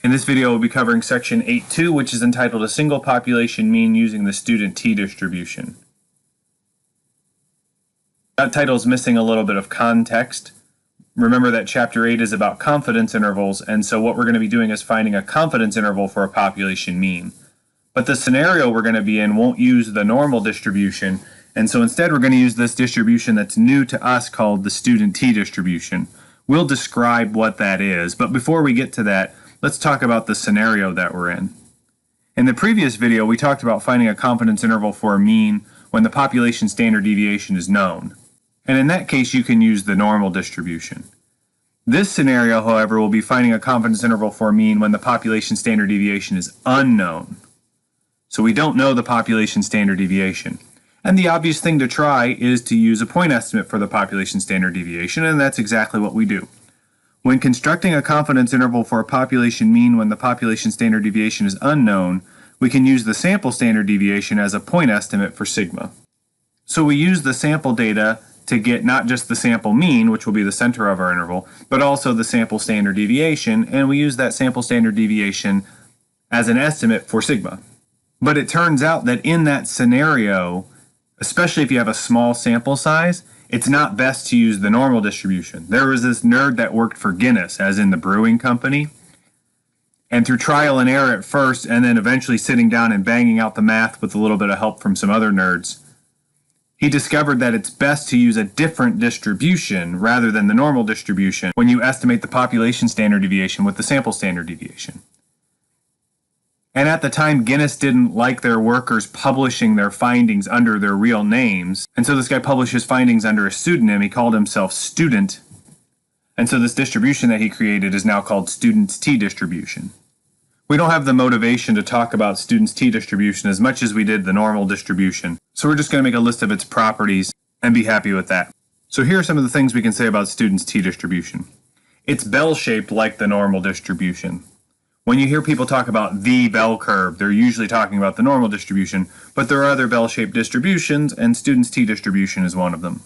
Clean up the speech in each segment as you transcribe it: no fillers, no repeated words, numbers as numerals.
In this video, we'll be covering section 8.2, which is entitled A Single Population Mean Using the Student T-Distribution. That title is missing a little bit of context. Remember that chapter 8 is about confidence intervals, and so what we're going to be doing is finding a confidence interval for a population mean. But the scenario we're going to be in won't use the normal distribution, and so instead we're going to use this distribution that's new to us called the student T-distribution. We'll describe what that is, but before we get to that, let's talk about the scenario that we're in. In the previous video, we talked about finding a confidence interval for a mean when the population standard deviation is known. And in that case, you can use the normal distribution. This scenario, however, will be finding a confidence interval for a mean when the population standard deviation is unknown. So we don't know the population standard deviation. And the obvious thing to try is to use a point estimate for the population standard deviation, and that's exactly what we do. When constructing a confidence interval for a population mean when the population standard deviation is unknown, we can use the sample standard deviation as a point estimate for sigma. So we use the sample data to get not just the sample mean, which will be the center of our interval, but also the sample standard deviation, and we use that sample standard deviation as an estimate for sigma. But it turns out that in that scenario, especially if you have a small sample size, it's not best to use the normal distribution. There was this nerd that worked for Guinness, as in the brewing company, and through trial and error at first, and then eventually sitting down and banging out the math with a little bit of help from some other nerds, he discovered that it's best to use a different distribution rather than the normal distribution when you estimate the population standard deviation with the sample standard deviation. And at the time, Guinness didn't like their workers publishing their findings under their real names, and so this guy published his findings under a pseudonym. He called himself Student, and so this distribution that he created is now called Student's T-distribution. We don't have the motivation to talk about Student's T-distribution as much as we did the normal distribution, so we're just going to make a list of its properties and be happy with that. So here are some of the things we can say about Student's T-distribution. It's bell-shaped like the normal distribution. When you hear people talk about the bell curve, they're usually talking about the normal distribution, but there are other bell-shaped distributions, and Student's T-distribution is one of them.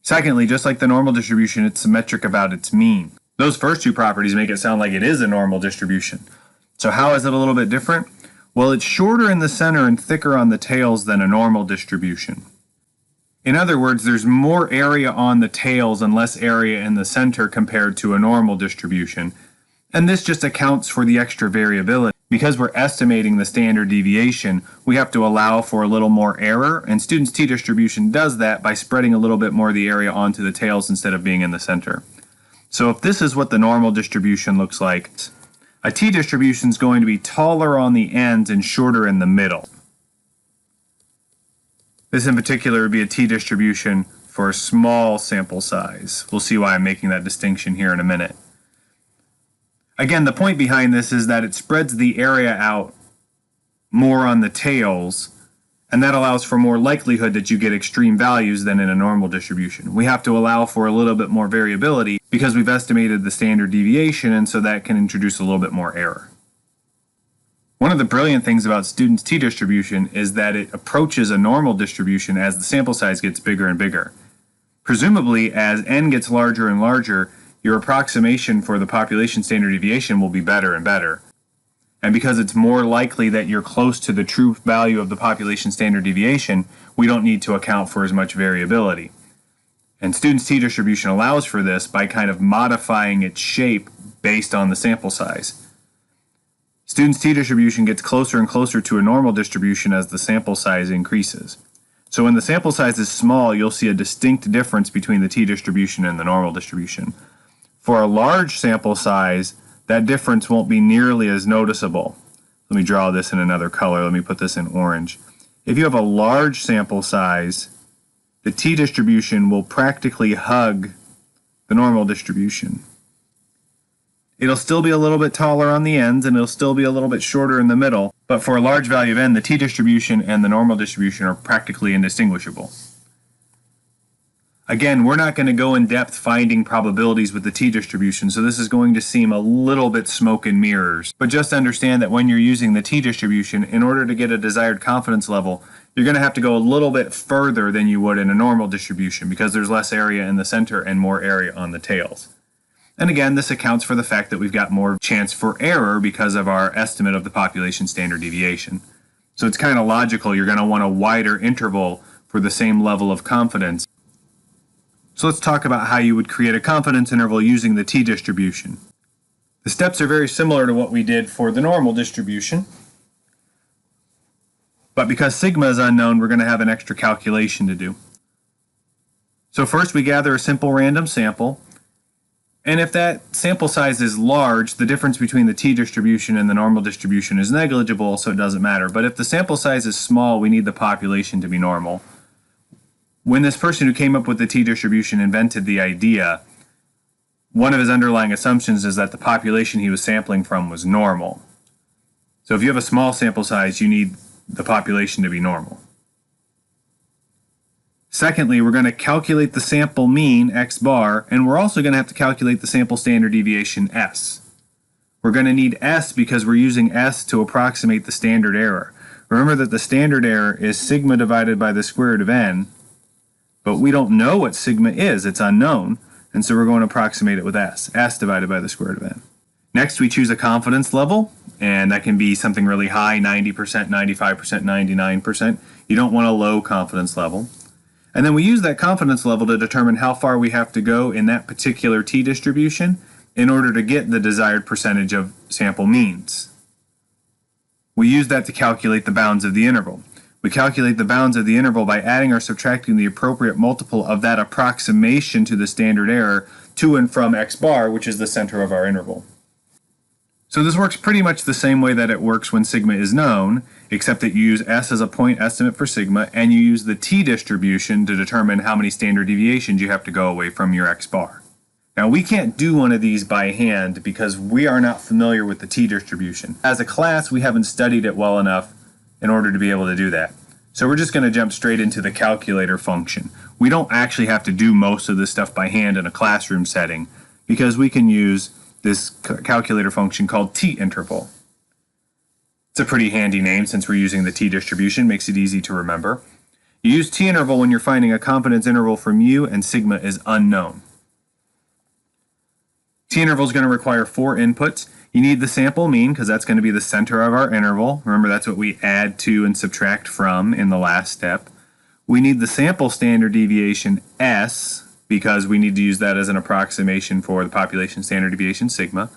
Secondly, just like the normal distribution, it's symmetric about its mean. Those first two properties make it sound like it is a normal distribution. So how is it a little bit different? Well, it's shorter in the center and thicker on the tails than a normal distribution. In other words, there's more area on the tails and less area in the center compared to a normal distribution. And this just accounts for the extra variability. Because we're estimating the standard deviation, we have to allow for a little more error, and Student's T-distribution does that by spreading a little bit more of the area onto the tails instead of being in the center. So if this is what the normal distribution looks like, a T-distribution is going to be taller on the ends and shorter in the middle. This in particular would be a T-distribution for a small sample size. We'll see why I'm making that distinction here in a minute. Again, the point behind this is that it spreads the area out more on the tails, and that allows for more likelihood that you get extreme values than in a normal distribution. We have to allow for a little bit more variability because we've estimated the standard deviation, and so that can introduce a little bit more error. One of the brilliant things about Student's T-distribution is that it approaches a normal distribution as the sample size gets bigger and bigger. Presumably, as n gets larger and larger, your approximation for the population standard deviation will be better and better. And because it's more likely that you're close to the true value of the population standard deviation, we don't need to account for as much variability. And Student's T-distribution allows for this by kind of modifying its shape based on the sample size. Student's T-distribution gets closer and closer to a normal distribution as the sample size increases. So when the sample size is small, you'll see a distinct difference between the T-distribution and the normal distribution. For a large sample size, that difference won't be nearly as noticeable. Let me draw this in another color. Let me put this in orange. If you have a large sample size, the T-distribution will practically hug the normal distribution. It'll still be a little bit taller on the ends, and it'll still be a little bit shorter in the middle, but for a large value of n, the T-distribution and the normal distribution are practically indistinguishable. Again, we're not going to go in depth finding probabilities with the T-distribution, so this is going to seem a little bit smoke and mirrors. But just understand that when you're using the T-distribution, in order to get a desired confidence level, you're going to have to go a little bit further than you would in a normal distribution because there's less area in the center and more area on the tails. And again, this accounts for the fact that we've got more chance for error because of our estimate of the population standard deviation. So it's kind of logical. You're going to want a wider interval for the same level of confidence. So let's talk about how you would create a confidence interval using the t-distribution. The steps are very similar to what we did for the normal distribution. But because sigma is unknown, we're going to have an extra calculation to do. So first we gather a simple random sample. And if that sample size is large, the difference between the t-distribution and the normal distribution is negligible, so it doesn't matter. But if the sample size is small, we need the population to be normal. When this person who came up with the t-distribution invented the idea, one of his underlying assumptions is that the population he was sampling from was normal. So if you have a small sample size, you need the population to be normal. Secondly, we're going to calculate the sample mean, x bar, and we're also going to have to calculate the sample standard deviation, s. We're going to need s because we're using s to approximate the standard error. Remember that the standard error is sigma divided by the square root of n, but we don't know what sigma is, it's unknown, and so we're going to approximate it with s divided by the square root of n. Next, we choose a confidence level, and that can be something really high, 90%, 95%, 99%. You don't want a low confidence level. And then we use that confidence level to determine how far we have to go in that particular t-distribution in order to get the desired percentage of sample means. We use that to calculate the bounds of the interval. We calculate the bounds of the interval by adding or subtracting the appropriate multiple of that approximation to the standard error to and from x bar, which is the center of our interval. So this works pretty much the same way that it works when sigma is known, except that you use s as a point estimate for sigma, and you use the t-distribution to determine how many standard deviations you have to go away from your x bar. Now we can't do one of these by hand because we are not familiar with the t-distribution. As a class, we haven't studied it well enough in order to be able to do that. So we're just going to jump straight into the calculator function. We don't actually have to do most of this stuff by hand in a classroom setting because we can use this calculator function called TInterval. It's a pretty handy name since we're using the t-distribution, makes it easy to remember. You use TInterval when you're finding a confidence interval for mu and sigma is unknown. TInterval is going to require 4 inputs. You need the sample mean because that's going to be the center of our interval. Remember, that's what we add to and subtract from in the last step. We need the sample standard deviation s, because we need to use that as an approximation for the population standard deviation, sigma.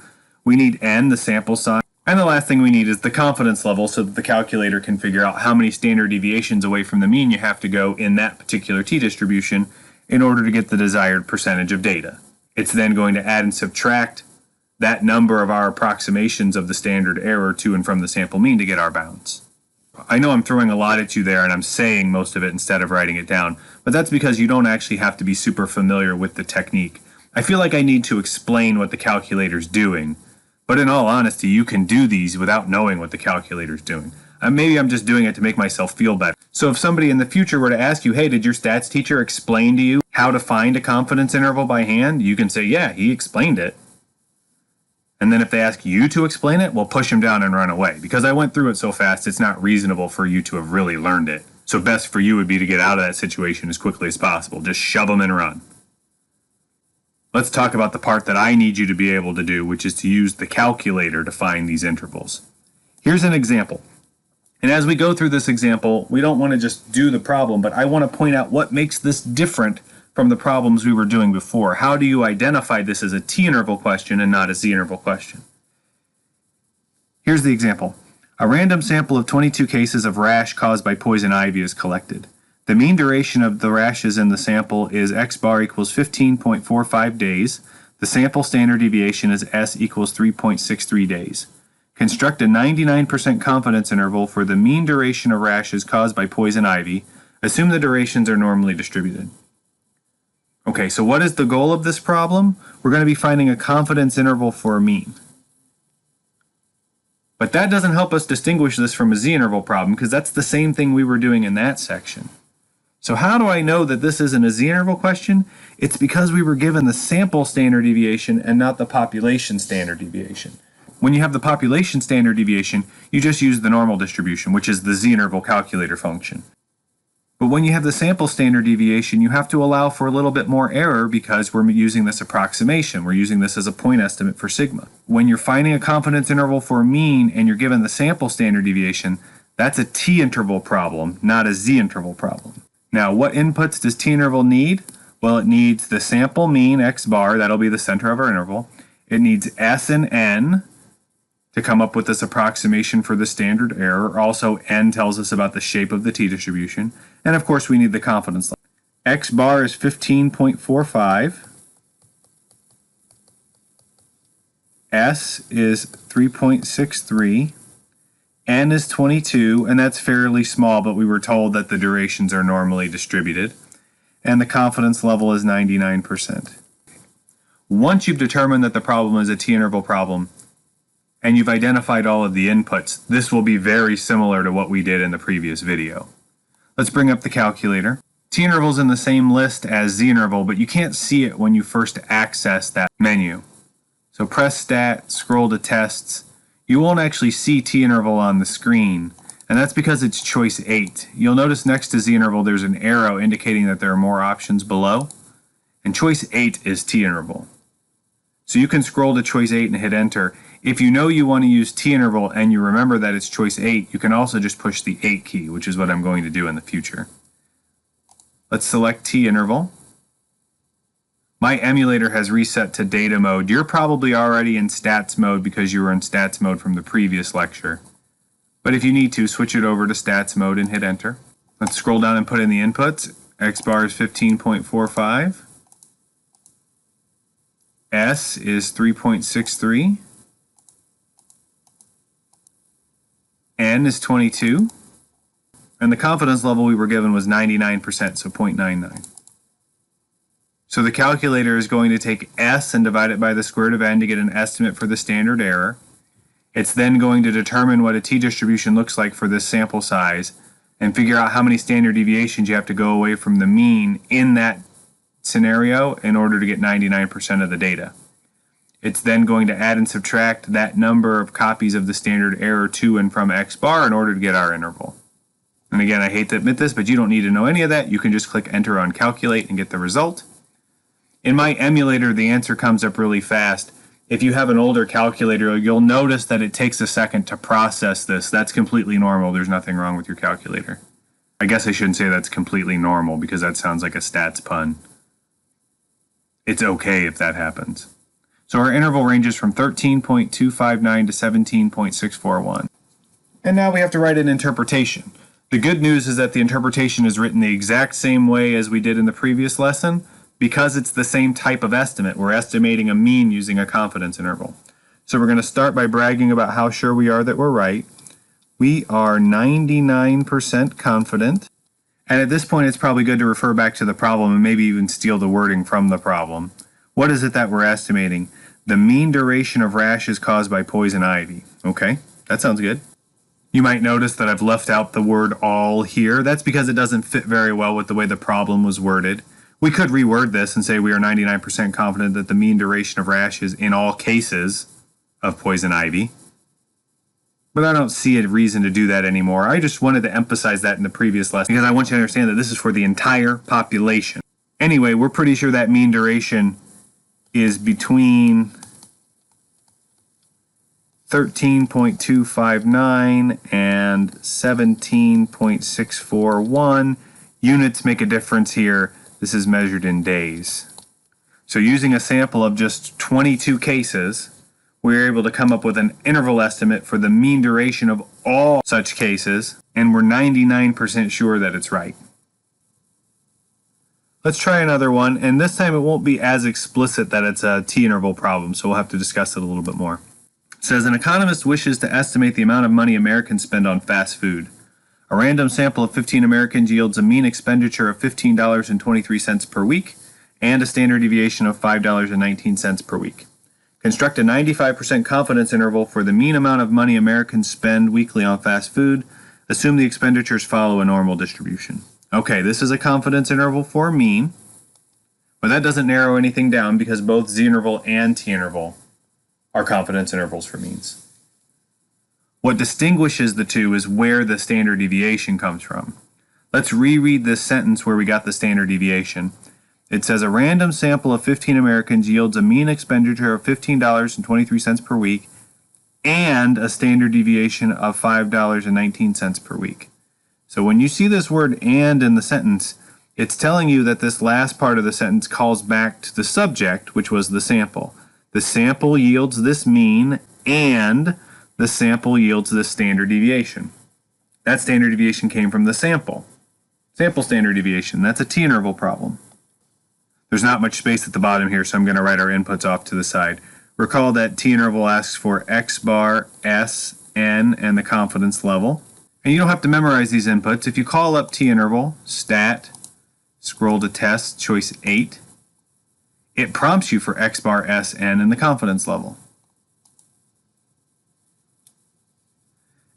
We need n, the sample size. And the last thing we need is the confidence level so that the calculator can figure out how many standard deviations away from the mean you have to go in that particular t-distribution in order to get the desired percentage of data. It's then going to add and subtract that number of our approximations of the standard error to and from the sample mean to get our bounds. I know I'm throwing a lot at you there and I'm saying most of it instead of writing it down, but that's because you don't actually have to be super familiar with the technique. I feel like I need to explain what the calculator's doing, but in all honesty, you can do these without knowing what the calculator's doing. Maybe I'm just doing it to make myself feel better. So if somebody in the future were to ask you, hey, did your stats teacher explain to you how to find a confidence interval by hand? You can say, yeah, he explained it. And then if they ask you to explain it, well, push them down and run away. Because I went through it so fast, it's not reasonable for you to have really learned it. So best for you would be to get out of that situation as quickly as possible. Just shove them and run. Let's talk about the part that I need you to be able to do, which is to use the calculator to find these intervals. Here's an example. And as we go through this example, we don't want to just do the problem, but I want to point out what makes this different from the problems we were doing before. How do you identify this as a t-interval question and not a z-interval question? Here's the example. A random sample of 22 cases of rash caused by poison ivy is collected. The mean duration of the rashes in the sample is x bar equals 15.45 days. The sample standard deviation is s equals 3.63 days. Construct a 99% confidence interval for the mean duration of rashes caused by poison ivy. Assume the durations are normally distributed. Okay, so what is the goal of this problem? We're going to be finding a confidence interval for a mean. But that doesn't help us distinguish this from a z-interval problem because that's the same thing we were doing in that section. So how do I know that this isn't a z-interval question? It's because we were given the sample standard deviation and not the population standard deviation. When you have the population standard deviation, you just use the normal distribution, which is the z-interval calculator function. But when you have the sample standard deviation, you have to allow for a little bit more error because we're using this approximation. We're using this as a point estimate for sigma. When you're finding a confidence interval for a mean and you're given the sample standard deviation, that's a t-interval problem, not a z-interval problem. Now, what inputs does t-interval need? Well, it needs the sample mean x bar, that'll be the center of our interval. It needs s and n to come up with this approximation for the standard error. Also, n tells us about the shape of the t-distribution. And of course, we need the confidence level. X bar is 15.45. S is 3.63. N is 22, and that's fairly small, but we were told that the durations are normally distributed. And the confidence level is 99%. Once you've determined that the problem is a t-interval problem, and you've identified all of the inputs, this will be very similar to what we did in the previous video. Let's bring up the calculator. T-interval is in the same list as z-interval, but you can't see it when you first access that menu. So press Stat, scroll to Tests. You won't actually see t-interval on the screen, and that's because it's choice 8. You'll notice next to z-interval there's an arrow indicating that there are more options below, and choice 8 is t-interval. So you can scroll to choice 8 and hit enter. If you know you want to use t-interval and you remember that it's choice 8, you can also just push the 8 key, which is what I'm going to do in the future. Let's select t-interval. My emulator has reset to data mode. You're probably already in stats mode because you were in stats mode from the previous lecture. But if you need to, switch it over to stats mode and hit enter. Let's scroll down and put in the inputs. X bar is 15.45. S is 3.63. N is 22. And the confidence level we were given was 99%, so 0.99. So the calculator is going to take S and divide it by the square root of n to get an estimate for the standard error. It's then going to determine what a t-distribution looks like for this sample size and figure out how many standard deviations you have to go away from the mean in that scenario in order to get 99% of the data. It's then going to add and subtract that number of copies of the standard error to and from x bar in order to get our interval. And again, I hate to admit this, but you don't need to know any of that. You can just click enter on calculate and get the result. In my emulator, the answer comes up really fast. If you have an older calculator, you'll notice that it takes a second to process this. That's completely normal. There's nothing wrong with your calculator. I guess I shouldn't say that's completely normal because that sounds like a stats pun. It's okay if that happens. So our interval ranges from 13.259 to 17.641. And now we have to write an interpretation. The good news is that the interpretation is written the exact same way as we did in the previous lesson because it's the same type of estimate. We're estimating a mean using a confidence interval. So we're going to start by bragging about how sure we are that we're right. We are 99% confident. And at this point, it's probably good to refer back to the problem and maybe even steal the wording from the problem. What is it that we're estimating? The mean duration of rashes caused by poison ivy. Okay, that sounds good. You might notice that I've left out the word all here. That's because it doesn't fit very well with the way the problem was worded. We could reword this and say we are 99% confident that the mean duration of rash is in all cases of poison ivy. But I don't see a reason to do that anymore. I just wanted to emphasize that in the previous lesson because I want you to understand that this is for the entire population. Anyway, we're pretty sure that mean duration is between 13.259 and 17.641. Units make a difference here. This is measured in days. So using a sample of just 22 cases, we're able to come up with an interval estimate for the mean duration of all such cases, and we're 99% sure that it's right. Let's try another one, and this time it won't be as explicit that it's a t-interval problem, so we'll have to discuss it a little bit more. It says, an economist wishes to estimate the amount of money Americans spend on fast food. A random sample of 15 Americans yields a mean expenditure of $15.23 per week and a standard deviation of $5.19 per week. Construct a 95% confidence interval for the mean amount of money Americans spend weekly on fast food. Assume the expenditures follow a normal distribution. Okay, this is a confidence interval for a mean, but that doesn't narrow anything down because both z-interval and t-interval are confidence intervals for means. What distinguishes the two is where the standard deviation comes from. Let's reread this sentence where we got the standard deviation. It says a random sample of 15 Americans yields a mean expenditure of $15.23 per week and a standard deviation of $5.19 per week. So when you see this word "and" in the sentence, it's telling you that this last part of the sentence calls back to the subject, which was the sample. The sample yields this mean, and the sample yields this standard deviation. That standard deviation came from the sample. Sample standard deviation, that's a t-interval problem. There's not much space at the bottom here, so I'm going to write our inputs off to the side. Recall that t-interval asks for x bar, s, n, and the confidence level. And you don't have to memorize these inputs. If you call up t-interval, stat, scroll to test, choice 8, it prompts you for x bar, s, n, and the confidence level.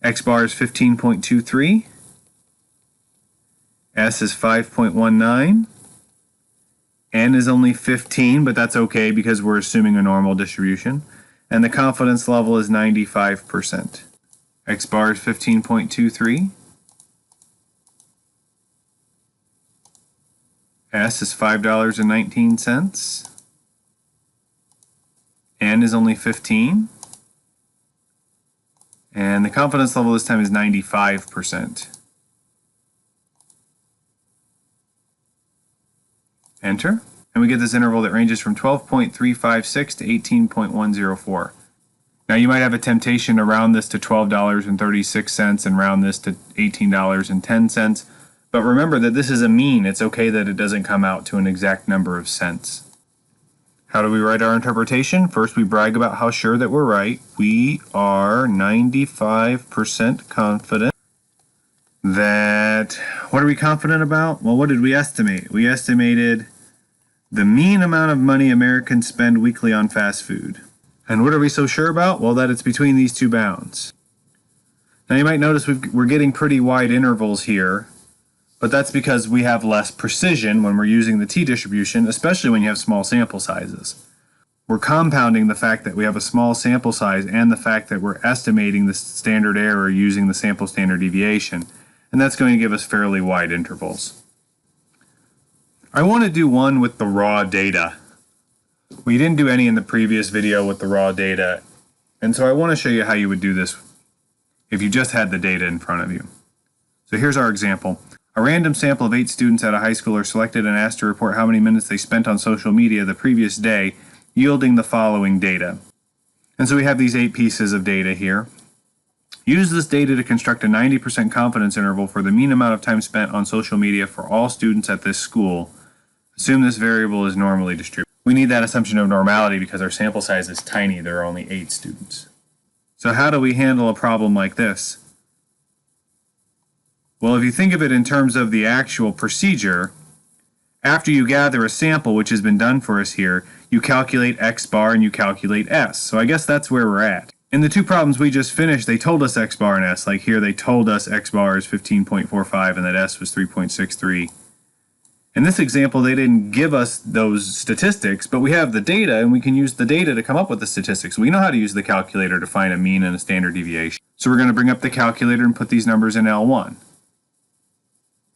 X bar is 15.23, s is 5.19, n is only 15, but that's okay because we're assuming a normal distribution, and the confidence level is 95%. X bar is 15.23, s is $5.19, n is only 15, and the confidence level this time is 95%. Enter, and we get this interval that ranges from 12.356 to 18.104. Now you might have a temptation to round this to $12.36 and round this to $18.10, but remember that this is a mean. It's okay that it doesn't come out to an exact number of cents. How do we write our interpretation? First, we brag about how sure that we're right. We are 95% confident that, what are we confident about? Well, what did we estimate? We estimated the mean amount of money Americans spend weekly on fast food. And what are we so sure about? Well, that it's between these two bounds. Now you might notice we're getting pretty wide intervals here, but that's because we have less precision when we're using the t-distribution, especially when you have small sample sizes. We're compounding the fact that we have a small sample size and the fact that we're estimating the standard error using the sample standard deviation, and that's going to give us fairly wide intervals. I want to do one with the raw data. We didn't do any in the previous video with the raw data, and so I want to show you how you would do this if you just had the data in front of you. So here's our example. A random sample of 8 students at a high school are selected and asked to report how many minutes they spent on social media the previous day, yielding the following data. And so we have these 8 pieces of data here. Use this data to construct a 90% confidence interval for the mean amount of time spent on social media for all students at this school. Assume this variable is normally distributed. We need that assumption of normality because our sample size is tiny. There are only 8 students. So how do we handle a problem like this? Well, if you think of it in terms of the actual procedure, after you gather a sample, which has been done for us here, you calculate x bar and you calculate s. So I guess that's where we're at. In the 2 problems we just finished, they told us x bar and s. Like here, they told us x bar is 15.45 and that s was 3.63. In this example, they didn't give us those statistics, but we have the data and we can use the data to come up with the statistics. We know how to use the calculator to find a mean and a standard deviation. So we're going to bring up the calculator and put these numbers in L1.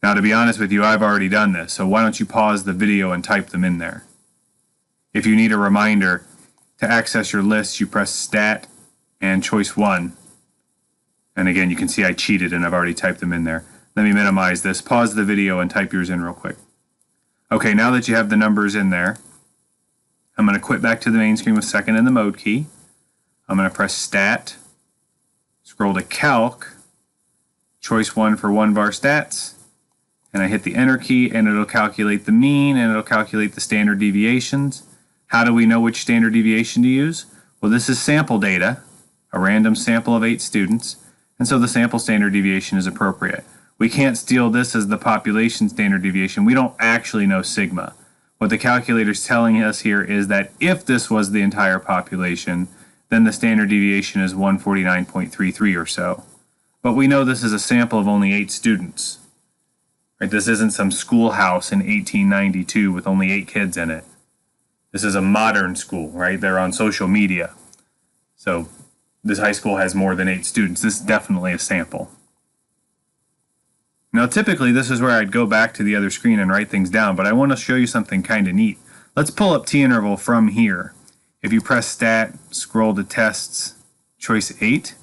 Now, to be honest with you, I've already done this, so why don't you pause the video and type them in there. If you need a reminder to access your list, you press Stat and Choice 1. And again, you can see I cheated and I've already typed them in there. Let me minimize this, pause the video, and type yours in real quick. Okay, now that you have the numbers in there, I'm going to quit back to the main screen with second and the mode key. I'm going to press Stat, scroll to Calc, Choice 1 for 1 bar stats, and I hit the Enter key and it'll calculate the mean and it'll calculate the standard deviations. How do we know which standard deviation to use? Well, this is sample data, a random sample of 8 students, and so the sample standard deviation is appropriate. We can't steal this as the population standard deviation. We don't actually know sigma. What the calculator is telling us here is that if this was the entire population, then the standard deviation is 149.33 or so. But we know this is a sample of only 8 students. Right? This isn't some schoolhouse in 1892 with only 8 kids in it. This is a modern school, right? They're on social media. So this high school has more than 8 students. This is definitely a sample. Now typically this is where I'd go back to the other screen and write things down, but I want to show you something kind of neat. Let's pull up TInterval from here. If you press Stat, scroll to Tests, choice 8,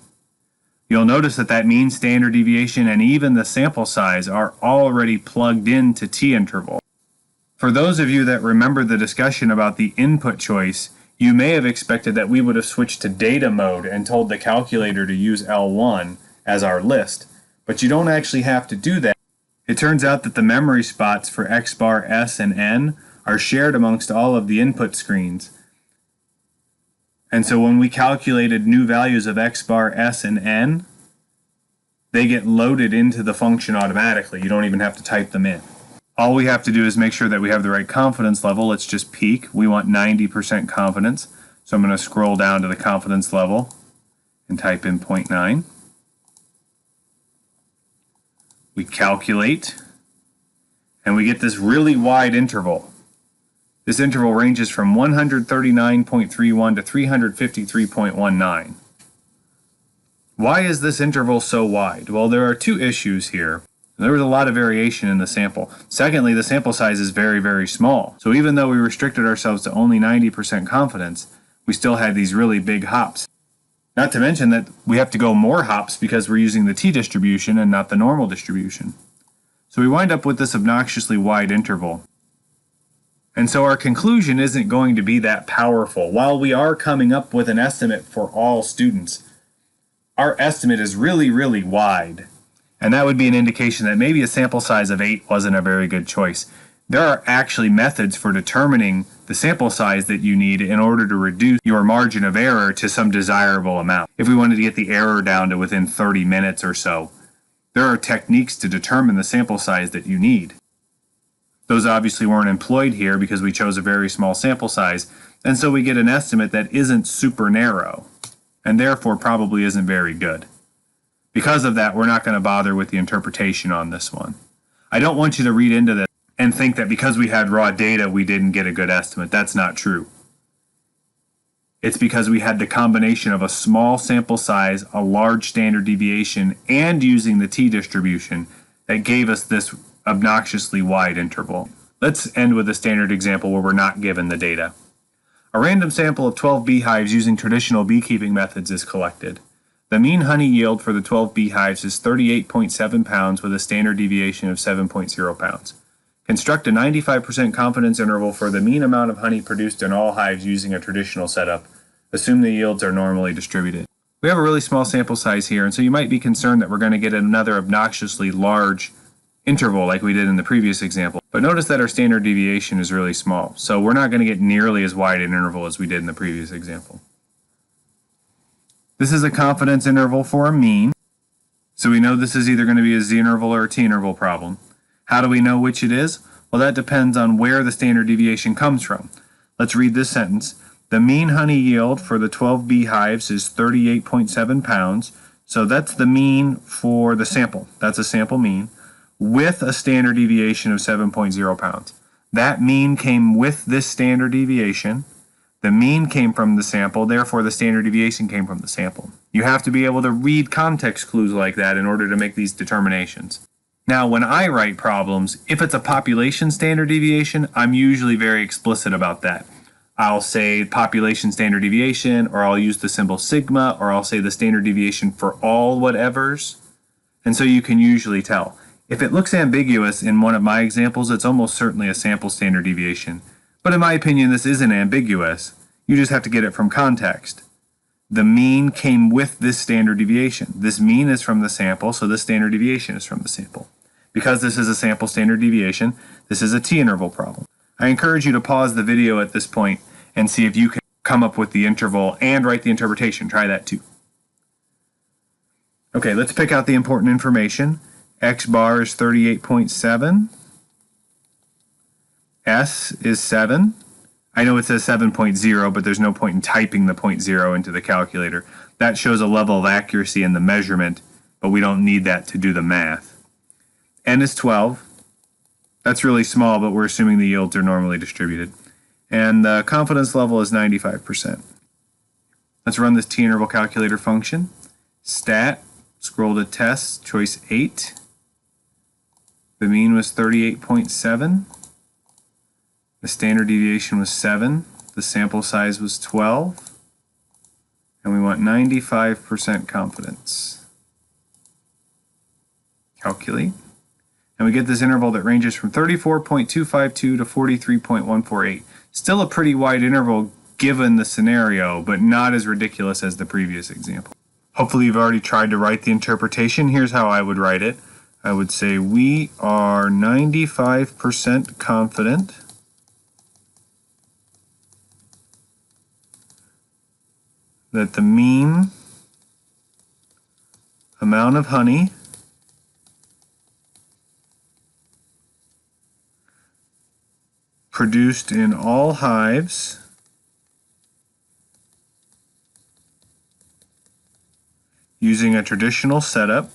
you'll notice that mean, standard deviation, and even the sample size are already plugged into TInterval. For those of you that remember the discussion about the input choice, you may have expected that we would have switched to data mode and told the calculator to use L1 as our list, but you don't actually have to do that. It turns out that the memory spots for X bar, S, and N are shared amongst all of the input screens. And so when we calculated new values of X bar, S, and N, they get loaded into the function automatically. You don't even have to type them in. All we have to do is make sure that we have the right confidence level. Let's just peek. We want 90% confidence. So I'm going to scroll down to the confidence level and type in 0.9. We calculate, and we get this really wide interval. This interval ranges from 139.31 to 353.19. Why is this interval so wide? Well, there are two issues here. There was a lot of variation in the sample. Secondly, the sample size is very, very small. So even though we restricted ourselves to only 90% confidence, we still had these really big hops. Not to mention that we have to go more hops because we're using the t-distribution and not the normal distribution. So we wind up with this obnoxiously wide interval. And so our conclusion isn't going to be that powerful. While we are coming up with an estimate for all students, our estimate is really, really wide. And that would be an indication that maybe a sample size of 8 wasn't a very good choice. There are actually methods for determining the sample size that you need in order to reduce your margin of error to some desirable amount. If we wanted to get the error down to within 30 minutes or so, there are techniques to determine the sample size that you need. Those obviously weren't employed here because we chose a very small sample size, and so we get an estimate that isn't super narrow, and therefore probably isn't very good. Because of that, we're not going to bother with the interpretation on this one. I don't want you to read into this and think that because we had raw data, we didn't get a good estimate. That's not true. It's because we had the combination of a small sample size, a large standard deviation, and using the t-distribution that gave us this obnoxiously wide interval. Let's end with a standard example where we're not given the data. A random sample of 12 beehives using traditional beekeeping methods is collected. The mean honey yield for the 12 beehives is 38.7 pounds with a standard deviation of 7.0 pounds. Construct a 95% confidence interval for the mean amount of honey produced in all hives using a traditional setup. Assume the yields are normally distributed. We have a really small sample size here, and so you might be concerned that we're going to get another obnoxiously large interval like we did in the previous example. But notice that our standard deviation is really small, so we're not going to get nearly as wide an interval as we did in the previous example. This is a confidence interval for a mean, so we know this is either going to be a z-interval or a t-interval problem. How do we know which it is? Well, that depends on where the standard deviation comes from. Let's read this sentence. The mean honey yield for the 12 beehives is 38.7 pounds, so that's the mean for the sample. That's a sample mean, with a standard deviation of 7.0 pounds. That mean came with this standard deviation. The mean came from the sample, therefore the standard deviation came from the sample. You have to be able to read context clues like that in order to make these determinations. Now, when I write problems, if it's a population standard deviation, I'm usually very explicit about that. I'll say population standard deviation, or I'll use the symbol sigma, or I'll say the standard deviation for all whatevers. And so you can usually tell. If it looks ambiguous in one of my examples, it's almost certainly a sample standard deviation. But in my opinion, this isn't ambiguous. You just have to get it from context. The mean came with this standard deviation. This mean is from the sample, so this standard deviation is from the sample. Because this is a sample standard deviation, this is a t-interval problem. I encourage you to pause the video at this point and see if you can come up with the interval and write the interpretation. Try that too. Okay, let's pick out the important information. X bar is 38.7. S is 7. I know it says 7.0, but there's no point in typing the 0.0 into the calculator. That shows a level of accuracy in the measurement, but we don't need that to do the math. N is 12. That's really small, but we're assuming the yields are normally distributed. And the confidence level is 95%. Let's run this t-interval calculator function. Stat, scroll to tests, choice 8. The mean was 38.7. The standard deviation was 7. The sample size was 12. And we want 95% confidence. Calculate. And we get this interval that ranges from 34.252 to 43.148. Still a pretty wide interval given the scenario, but not as ridiculous as the previous example. Hopefully you've already tried to write the interpretation. Here's how I would write it. I would say we are 95% confident that the mean amount of honey produced in all hives using a traditional setup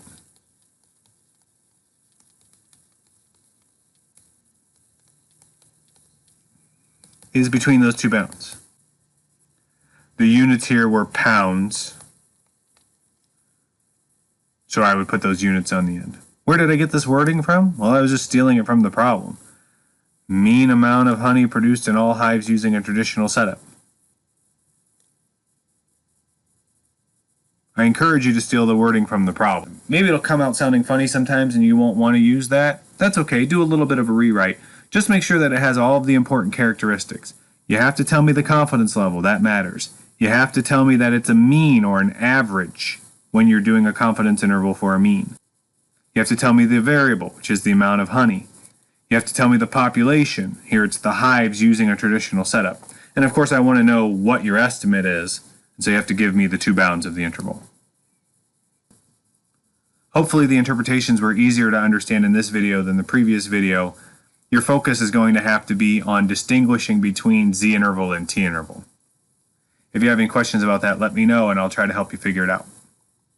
is between those two bounds. The units here were pounds, so I would put those units on the end. Where did I get this wording from? Well, I was just stealing it from the problem. Mean amount of honey produced in all hives using a traditional setup. I encourage you to steal the wording from the problem. Maybe it'll come out sounding funny sometimes and you won't want to use that. That's okay, do a little bit of a rewrite. Just make sure that it has all of the important characteristics. You have to tell me the confidence level, that matters. You have to tell me that it's a mean or an average when you're doing a confidence interval for a mean. You have to tell me the variable, which is the amount of honey. You have to tell me the population. Here it's the hives using a traditional setup. And of course I want to know what your estimate is, and so you have to give me the two bounds of the interval. Hopefully the interpretations were easier to understand in this video than the previous video. Your focus is going to have to be on distinguishing between z-interval and t-interval. If you have any questions about that, let me know and I'll try to help you figure it out.